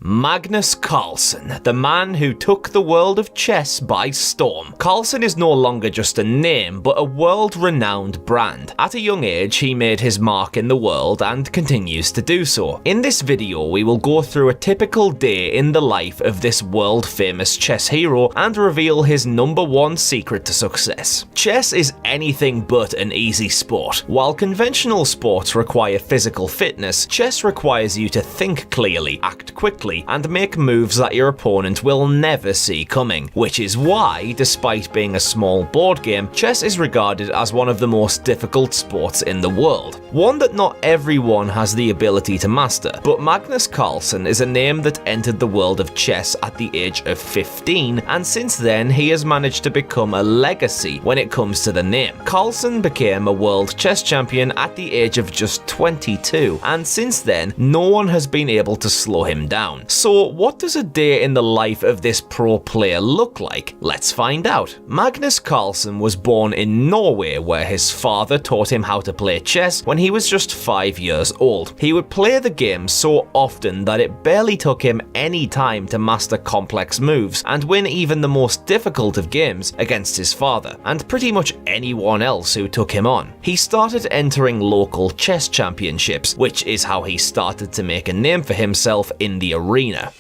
Magnus Carlsen, the man who took the world of chess by storm. Carlsen is no longer just a name, but a world-renowned brand. At a young age, he made his mark in the world and continues to do so. In this video, we will go through a typical day in the life of this world-famous chess hero and reveal his #1 secret to success. Chess is anything but an easy sport. While conventional sports require physical fitness, chess requires you to think clearly, act quickly, and make moves that your opponent will never see coming. Which is why, despite being a small board game, chess is regarded as one of the most difficult sports in the world. One that not everyone has the ability to master, but Magnus Carlsen is a name that entered the world of chess at the age of 15, and since then he has managed to become a legacy when it comes to the name. Carlsen became a world chess champion at the age of just 22, and since then no one has been able to slow him down. So what does a day in the life of this pro player look like? Let's find out. Magnus Carlsen was born in Norway, where his father taught him how to play chess when he was just 5 years old. He would play the game so often that it barely took him any time to master complex moves and win even the most difficult of games against his father, and pretty much anyone else who took him on. He started entering local chess championships, which is how he started to make a name for himself in the arena.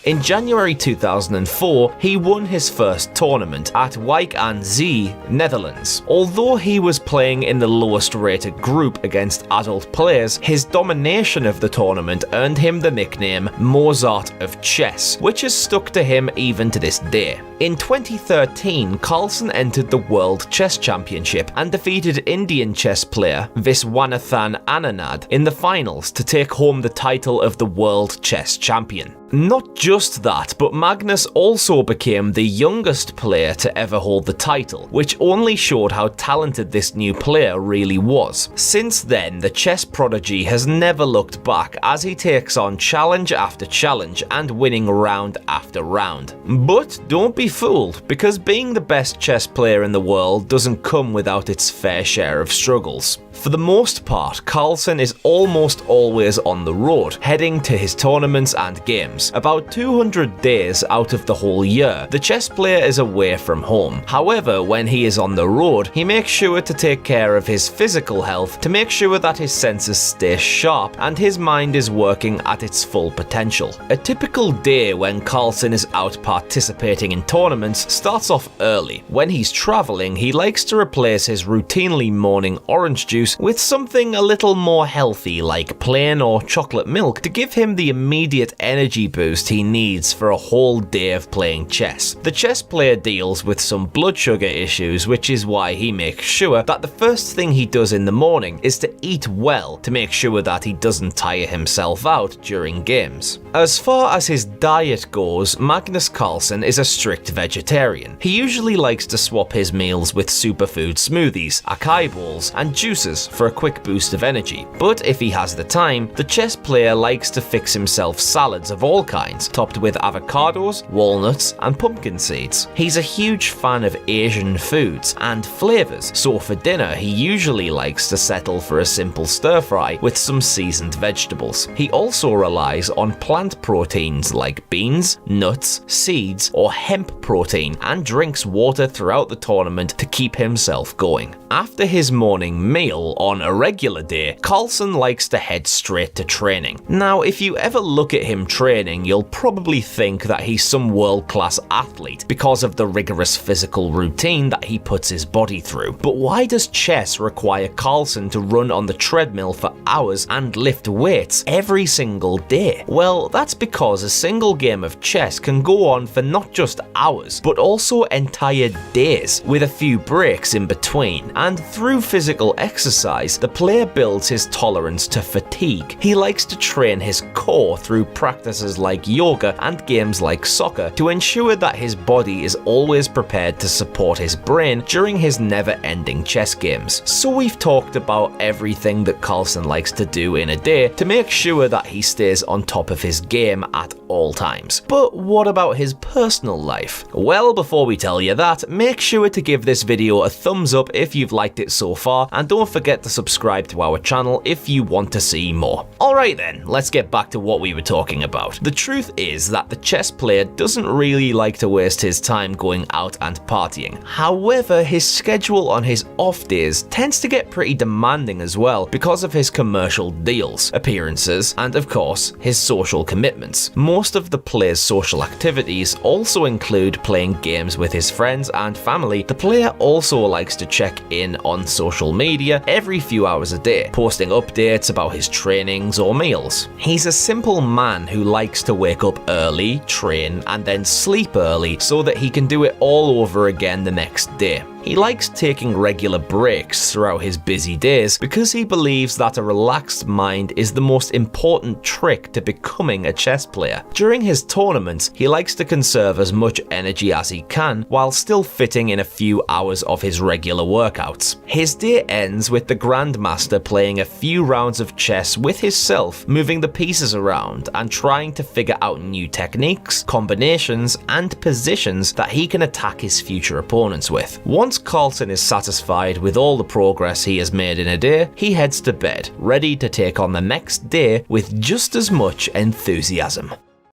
In January 2004, he won his first tournament at Wijk aan Zee, Netherlands. Although he was playing in the lowest rated group against adult players, his domination of the tournament earned him the nickname Mozart of Chess, which has stuck to him even to this day. In 2013, Carlsen entered the World Chess Championship and defeated Indian chess player Viswanathan Anand in the finals to take home the title of the World Chess Champion. Not just that, but Magnus also became the youngest player to ever hold the title, which only showed how talented this new player really was. Since then, the chess prodigy has never looked back as he takes on challenge after challenge and winning round after round. But don't be fooled, because being the best chess player in the world doesn't come without its fair share of struggles. For the most part, Carlsen is almost always on the road, heading to his tournaments and games. About 200 days out of the whole year, the chess player is away from home. However, when he is on the road, he makes sure to take care of his physical health to make sure that his senses stay sharp and his mind is working at its full potential. A typical day when Carlsen is out participating in tournaments starts off early. When he's traveling, he likes to replace his routinely morning orange juice with something a little more healthy like plain or chocolate milk to give him the immediate energy boost he needs for a whole day of playing chess. The chess player deals with some blood sugar issues, which is why he makes sure that the first thing he does in the morning is to eat well to make sure that he doesn't tire himself out during games. As far as his diet goes, Magnus Carlsen is a strict vegetarian. He usually likes to swap his meals with superfood smoothies, acai bowls, and juices for a quick boost of energy. But if he has the time, the chess player likes to fix himself salads of all kinds, topped with avocados, walnuts, and pumpkin seeds. He's a huge fan of Asian foods and flavors, so for dinner he usually likes to settle for a simple stir fry with some seasoned vegetables. He also relies on plant proteins like beans, nuts, seeds, or hemp protein, and drinks water throughout the tournament to keep himself going. After his morning meal on a regular day, Carlsen likes to head straight to training. Now, if you ever look at him training, you'll probably think that he's some world-class athlete because of the rigorous physical routine that he puts his body through. But why does chess require Carlsen to run on the treadmill for hours and lift weights every single day? Well, that's because a single game of chess can go on for not just hours, but also entire days, with a few breaks in between. And through physical exercise, the player builds his tolerance to fatigue. He likes to train his core through practices like yoga and games like soccer to ensure that his body is always prepared to support his brain during his never-ending chess games. So we've talked about everything that Carlsen likes to do in a day to make sure that he stays on top of his game at all times. But what about his personal life? Well, before we tell you that, make sure to give this video a thumbs up if you've liked it so far, and don't forget to subscribe to our channel if you want to see more. Alright then, let's get back to what we were talking about. The truth is that the chess player doesn't really like to waste his time going out and partying. However, his schedule on his off days tends to get pretty demanding as well because of his commercial deals, appearances, and of course, his social commitments. Most of the player's social activities also include playing games with his friends and family. The player also likes to check in on social media every few hours a day, posting updates about his trainings or meals. He's a simple man who likes to wake up early, train, and then sleep early so that he can do it all over again the next day. He likes taking regular breaks throughout his busy days because he believes that a relaxed mind is the most important trick to becoming a chess player. During his tournaments, he likes to conserve as much energy as he can while still fitting in a few hours of his regular workouts. His day ends with the Grandmaster playing a few rounds of chess with himself, moving the pieces around and trying to figure out new techniques, combinations, and positions that he can attack his future opponents with. Once Carlsen is satisfied with all the progress he has made in a day, he heads to bed, ready to take on the next day with just as much enthusiasm.